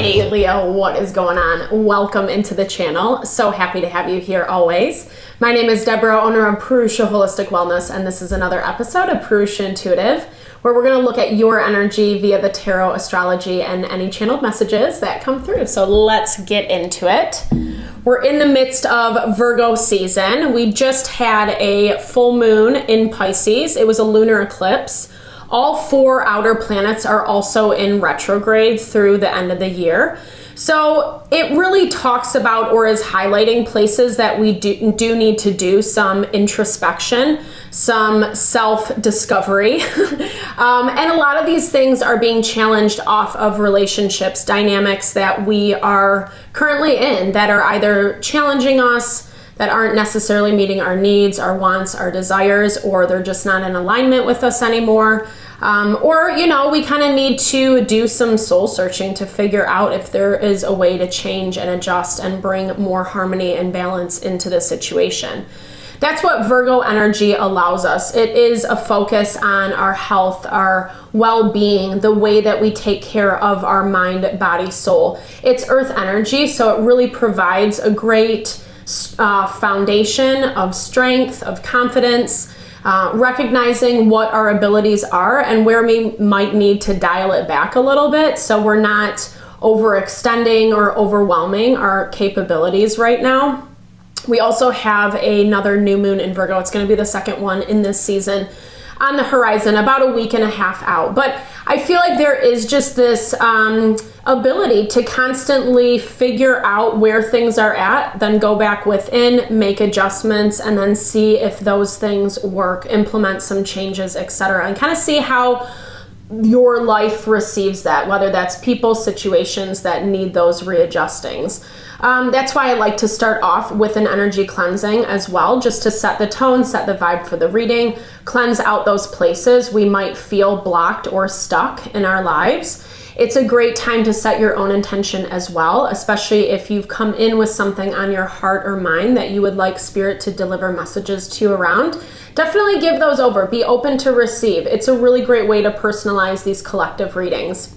Hey Leo, what is going on? Welcome into the channel. So happy to have you here always. My name is Deborah, owner of Purusha Holistic Wellness, and this is another episode of Purusha Intuitive, where we're going to look at your energy via the tarot, astrology, and any channeled messages that come through. So let's get into it. We're in the midst of Virgo season. We just had a full moon in Pisces. It was a lunar eclipse. All 4 outer planets are also in retrograde through the end of the year. So it really talks about or is highlighting places that we do need to do some introspection, some self-discovery. And a lot of these things are being challenged off of relationships, dynamics that we are currently in that are either challenging us, that aren't necessarily meeting our needs, our wants, our desires, or they're just not in alignment with us anymore. Or, we kind of need to do some soul searching to figure out if there is a way to change and adjust and bring more harmony and balance into the situation. That's what Virgo energy allows us. It is a focus on our health, our well-being, the way that we take care of our mind, body, soul. It's earth energy, so it really provides a great foundation of strength, of confidence, recognizing what our abilities are and where we might need to dial it back a little bit so we're not overextending or overwhelming our capabilities right now. We also have another new moon in Virgo. It's going to be the second one in this season on the horizon, about a week and a half out. But I feel like there is just this ability to constantly figure out where things are at, then go back within, make adjustments, and then see if those things work, implement some changes, etc., and kind of see how your life receives that, whether that's people, situations that need those readjustings. That's why I like to start off with an energy cleansing as well, just to set the tone, set the vibe for the reading, cleanse out those places we might feel blocked or stuck in our lives. It's a great time to set your own intention as well, especially if you've come in with something on your heart or mind that you would like Spirit to deliver messages to you around. Definitely give those over. Be open to receive. It's a really great way to personalize these collective readings.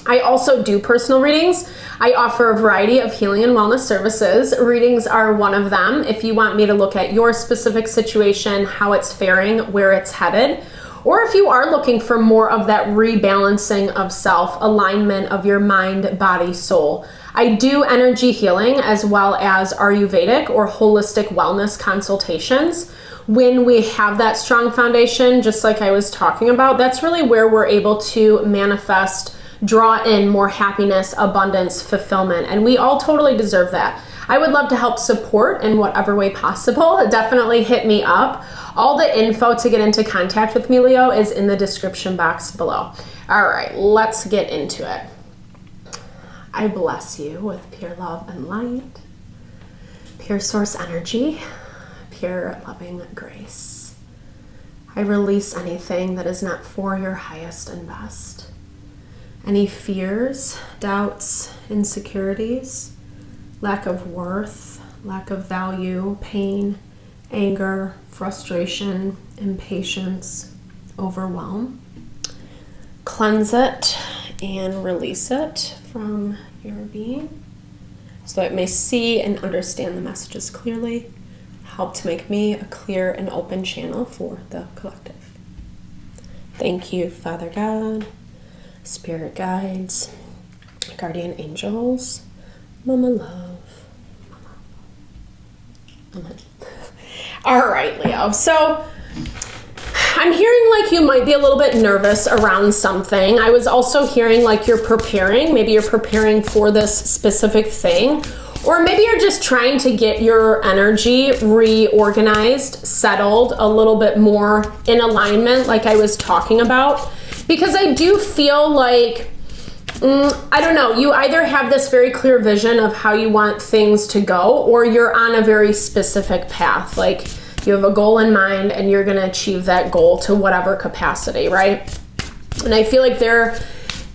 I also do personal readings. I offer a variety of healing and wellness services. Readings are one of them. If you want me to look at your specific situation, how it's faring, where it's headed, or if you are looking for more of that rebalancing of self, alignment of your mind, body, soul, I do energy healing as well as Ayurvedic or holistic wellness consultations. When we have that strong foundation, just like I was talking about, that's really where we're able to manifest, draw in more happiness, abundance, fulfillment, and we all totally deserve that. I would love to help support in whatever way possible. Definitely hit me up. All the info to get into contact with me, Leo, is in the description box below. All right, let's get into it. I bless you with pure love and light, pure source energy, pure loving grace. I release anything that is not for your highest and best. Any fears, doubts, insecurities, lack of worth, lack of value, pain, anger, frustration, impatience, overwhelm. Cleanse it and release it from your being so that it may see and understand the messages clearly. Help to make me a clear and open channel for the collective. Thank you, Father God, Spirit guides, guardian angels, Mama Love. Mama. All right, Leo. So I'm hearing like you might be a little bit nervous around something. I was also hearing like you're preparing. Maybe you're preparing for this specific thing. Or maybe you're just trying to get your energy reorganized, settled, a little bit more in alignment like I was talking about. Because I do feel like, I don't know, you either have this very clear vision of how you want things to go, or you're on a very specific path. Like you have a goal in mind and you're going to achieve that goal to whatever capacity, right? And I feel like there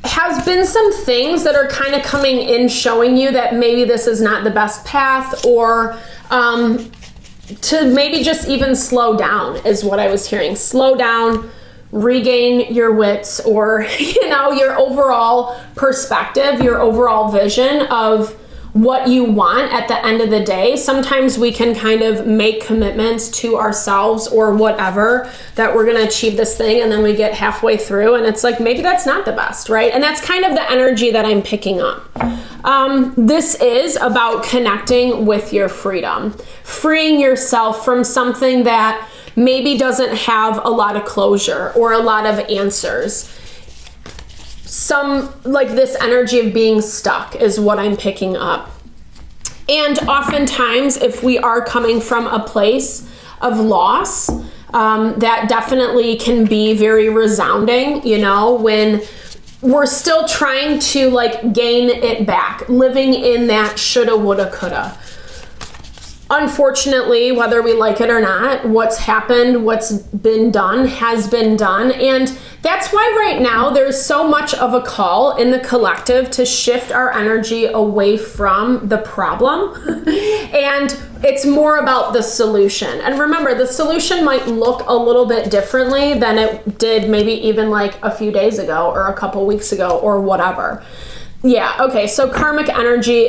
has been some things that are kind of coming in showing you that maybe this is not the best path, or to maybe just even slow down is what I was hearing. Slow down, regain your wits or, your overall perspective, your overall vision of what you want at the end of the day. Sometimes we can kind of make commitments to ourselves or whatever that we're going to achieve this thing, and then we get halfway through and it's like, maybe that's not the best, right? And that's kind of the energy that I'm picking up. This is about connecting with your freedom, freeing yourself from something that maybe doesn't have a lot of closure or a lot of answers. Like this energy of being stuck is what I'm picking up. And oftentimes, if we are coming from a place of loss, that definitely can be very resounding, when we're still trying to like gain it back, living in that shoulda, woulda, coulda. Unfortunately, whether we like it or not, what's happened, what's been done has been done. And that's why right now there's so much of a call in the collective to shift our energy away from the problem. And it's more about the solution. And remember, the solution might look a little bit differently than it did maybe even like a few days ago or a couple weeks ago or whatever. Yeah, okay, so karmic energy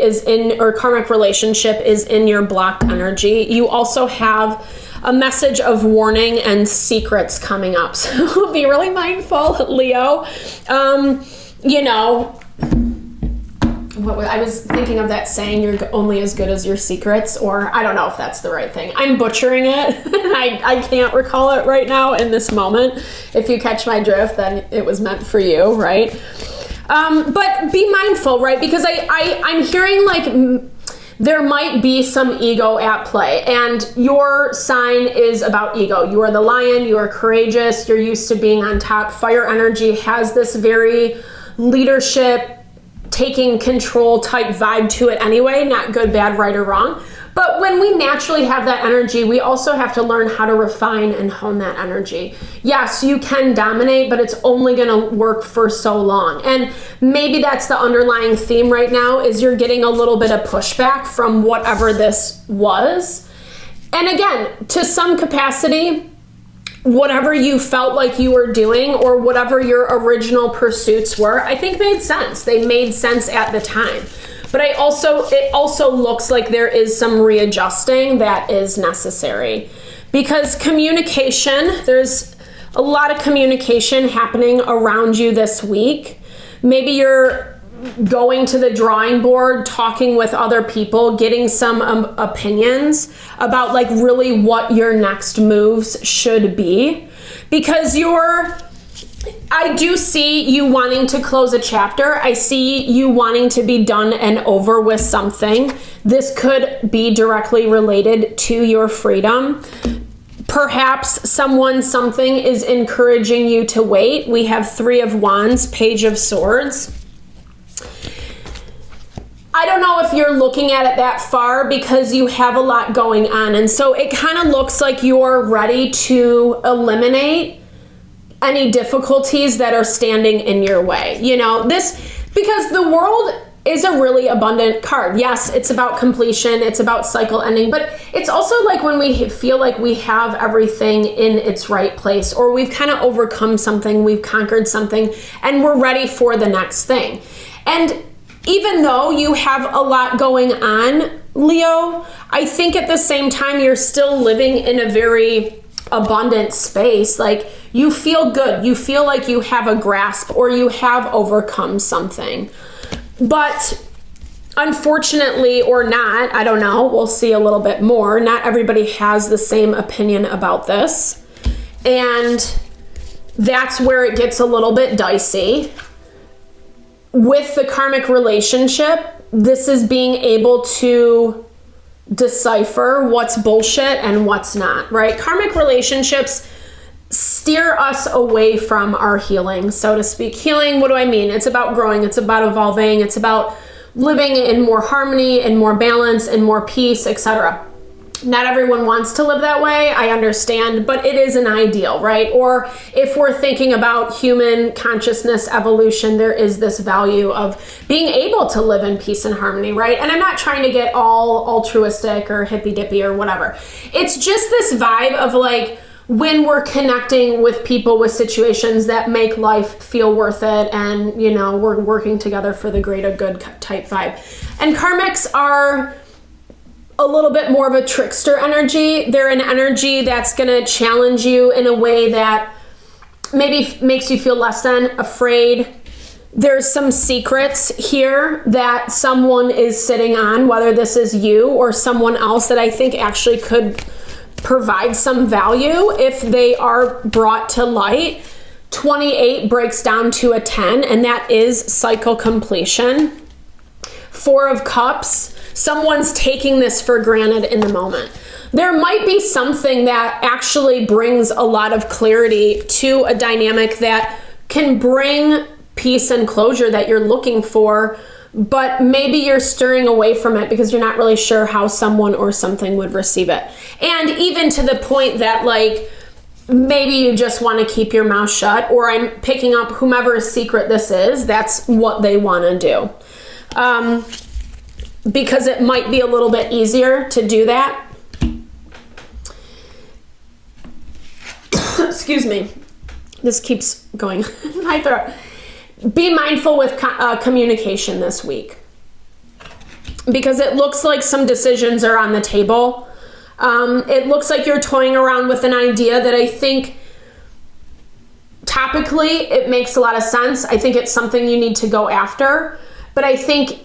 karmic relationship is in your blocked energy. You also have a message of warning and secrets coming up. So be really mindful, Leo. I was thinking of that saying, you're only as good as your secrets, or I don't know if that's the right thing. I'm butchering it. I can't recall it right now in this moment. If you catch my drift, then it was meant for you, right? But be mindful, right? Because I'm hearing like there might be some ego at play, and your sign is about ego. You are the lion, you are courageous, you're used to being on top. Fire energy has this very leadership, taking control type vibe to it anyway, not good, bad, right, or wrong. But when we naturally have that energy, we also have to learn how to refine and hone that energy. Yes, you can dominate, but it's only going to work for so long. And maybe that's the underlying theme right now, is you're getting a little bit of pushback from whatever this was. And again, to some capacity, whatever you felt like you were doing or whatever your original pursuits were, I think made sense. They made sense at the time. But it also looks like there is some readjusting that is necessary, because communication, there's a lot of communication happening around you this week. Maybe you're going to the drawing board, talking with other people, getting some opinions about like really what your next moves should be, because I do see you wanting to close a chapter. I see you wanting to be done and over with something. This could be directly related to your freedom. Perhaps something is encouraging you to wait. We have 3 of Wands, Page of Swords. I don't know if you're looking at it that far because you have a lot going on. And so it kind of looks like you're ready to eliminate any difficulties that are standing in your way. Because the world is a really abundant card. Yes, it's about completion, it's about cycle ending, but it's also like when we feel like we have everything in its right place, or we've kind of overcome something, we've conquered something, and we're ready for the next thing. And even though you have a lot going on, Leo, I think at the same time you're still living in a very abundant space. Like, you feel good, you feel like you have a grasp or you have overcome something. But unfortunately, or not, I don't know, we'll see a little bit more, not everybody has the same opinion about this. And that's where it gets a little bit dicey. With the karmic relationship, this is being able to decipher what's bullshit and what's not, right? Karmic relationships steer us away from our healing, so to speak. Healing, what do I mean? It's about growing, it's about evolving, it's about living in more harmony and more balance and more peace, etc. Not everyone wants to live that way, I understand, but it is an ideal, right? Or if we're thinking about human consciousness evolution, there is this value of being able to live in peace and harmony, right? And I'm not trying to get all altruistic or hippy-dippy or whatever. It's just this vibe of like, when we're connecting with people with situations that make life feel worth it, and we're working together for the greater good type vibe. And karmics are a little bit more of a trickster energy. They're an energy that's going to challenge you in a way that maybe makes you feel less than, afraid. There's some secrets here that someone is sitting on, whether this is you or someone else, that I think actually could provide some value if they are brought to light. 28 breaks down to a 10, and that is cycle completion. 4 of Cups, someone's taking this for granted in the moment. There might be something that actually brings a lot of clarity to a dynamic that can bring peace and closure that you're looking for, but maybe you're stirring away from it because you're not really sure how someone or something would receive it. And even to the point that maybe you just want to keep your mouth shut, or I'm picking up whomever's secret this is, that's what they want to do. Because it might be a little bit easier to do that. Excuse me. This keeps going in my throat. Be mindful with communication this week, because it looks like some decisions are on the table. It looks like you're toying around with an idea that I think topically it makes a lot of sense. I think it's something you need to go after, but I think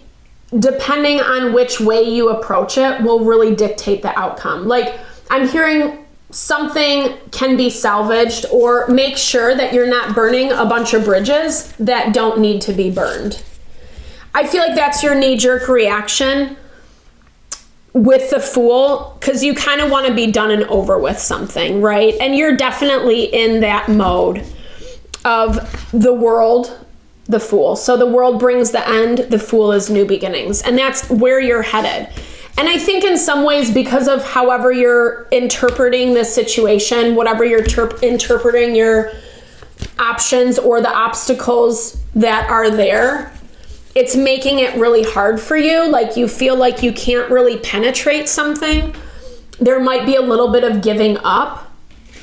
depending on which way you approach it will really dictate the outcome. I'm hearing something can be salvaged, or make sure that you're not burning a bunch of bridges that don't need to be burned. I feel like that's your knee-jerk reaction with the Fool, because you kind of want to be done and over with something, right? And you're definitely in that mode of the World, the Fool. So the World brings the end, the Fool is new beginnings, and that's where you're headed. And I think in some ways, because of however you're interpreting this situation, whatever you're interpreting your options or the obstacles that are there, it's making it really hard for you. You feel like you can't really penetrate something. There might be a little bit of giving up,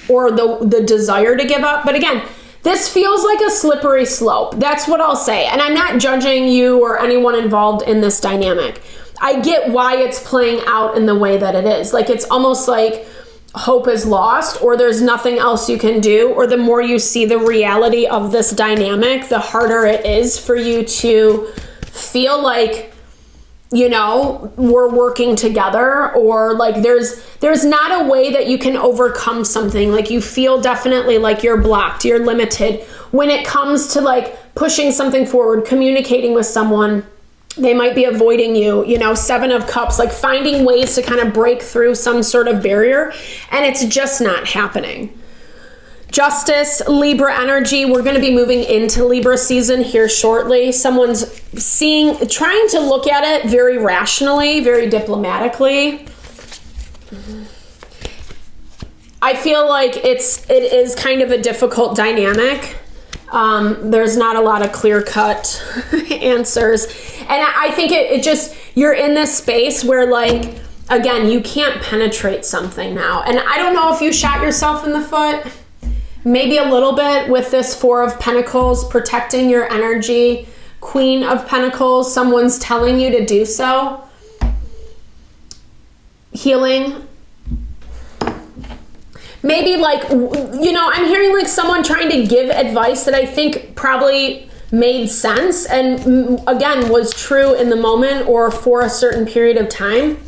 or the desire to give up. But again, this feels like a slippery slope. That's what I'll say. And I'm not judging you or anyone involved in this dynamic. I get why it's playing out in the way that it is. It's almost like hope is lost, or there's nothing else you can do, or the more you see the reality of this dynamic, the harder it is for you to feel like, we're working together, or there's not a way that you can overcome something. You feel definitely like you're blocked, you're limited when it comes to pushing something forward, communicating with someone. They might be avoiding you, 7 of Cups, finding ways to kind of break through some sort of barrier, and it's just not happening. Justice, Libra energy. We're going to be moving into Libra season here shortly. Someone's trying to look at it very rationally, very diplomatically. I feel like it is kind of a difficult dynamic. There's not a lot of clear-cut answers. And I think it just, you're in this space where again, you can't penetrate something now. And I don't know if you shot yourself in the foot, maybe a little bit with this 4 of Pentacles, protecting your energy. Queen of Pentacles, someone's telling you to do so. Healing. Maybe I'm hearing someone trying to give advice that I think probably made sense and again was true in the moment or for a certain period of time.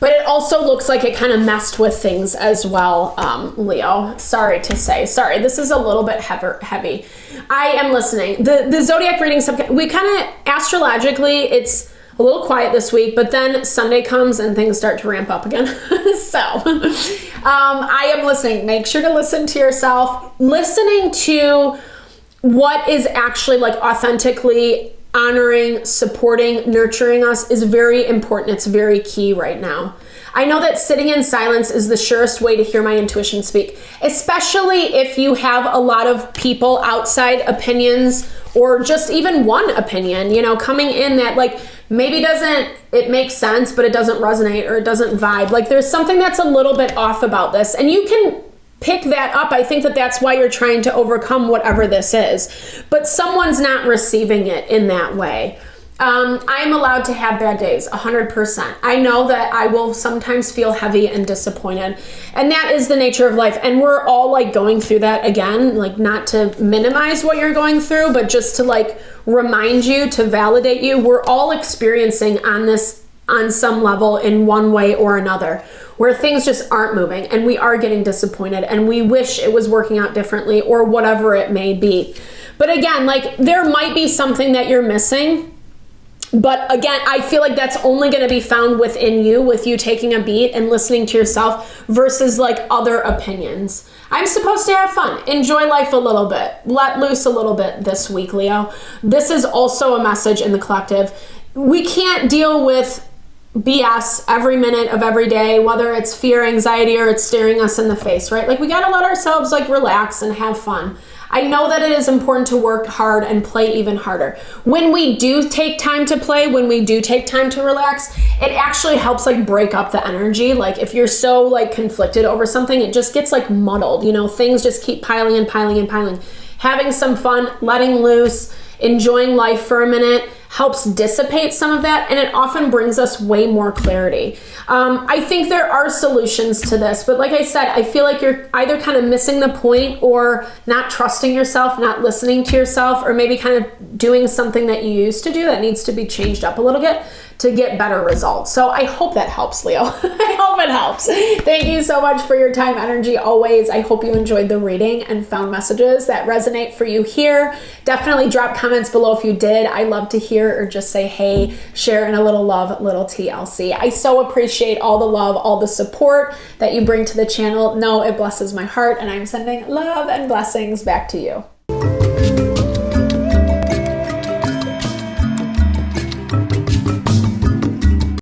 But it also looks like it kind of messed with things as well, Leo. Sorry to say. Sorry, this is a little bit heavy. I am listening. The zodiac reading, we kind of, astrologically, it's a little quiet this week, but then Sunday comes and things start to ramp up again. So I am listening. Make sure to listen to yourself. Listening to what is actually authentically honoring, supporting, nurturing us is very important. It's very key right now. I know that sitting in silence is the surest way to hear my intuition speak, especially if you have a lot of people outside opinions or just even one opinion, coming in that maybe it makes sense, but it doesn't resonate or it doesn't vibe. There's something that's a little bit off about this, and you can pick that up. I think that that's why you're trying to overcome whatever this is. But someone's not receiving it in that way. I'm allowed to have bad days, 100%. I know that I will sometimes feel heavy and disappointed, and that is the nature of life. And we're all like going through that again, like not to minimize what you're going through, but just to like remind you, to validate you. We're all experiencing on some level in one way or another, where things just aren't moving and we are getting disappointed and we wish it was working out differently or whatever it may be. But again, like there might be something that you're missing. But again, I feel like that's only going to be found within you, with you taking a beat and listening to yourself versus like other opinions. I'm supposed to have fun, enjoy life a little bit, let loose a little bit this week, Leo. This is also a message in the collective. We can't deal with BS every minute of every day, whether it's fear, anxiety, or it's staring us in the face, right? Like we got to let ourselves like relax and have fun. I know that it is important to work hard and play even harder. When we do take time to play, when we do take time to relax, it actually helps like break up the energy. Like if you're so like conflicted over something, it just gets like muddled, you know, things just keep piling and piling and piling. Having some fun, letting loose, enjoying life for a minute helps dissipate some of that, and it often brings us way more clarity. I think there are solutions to this, but like I said, I feel like you're either kind of missing the point or not trusting yourself, not listening to yourself, or maybe kind of doing something that you used to do that needs to be changed up a little bit to get better results. So I hope that helps, Leo. I hope it helps. Thank you so much for your time, energy, always. I hope you enjoyed the reading and found messages that resonate for you here. Definitely drop comments below if you did. I love to hear, or just say, hey, share in a little love, little TLC. I so appreciate all the love, all the support that you bring to the channel. No, it blesses my heart, and I'm sending love and blessings back to you.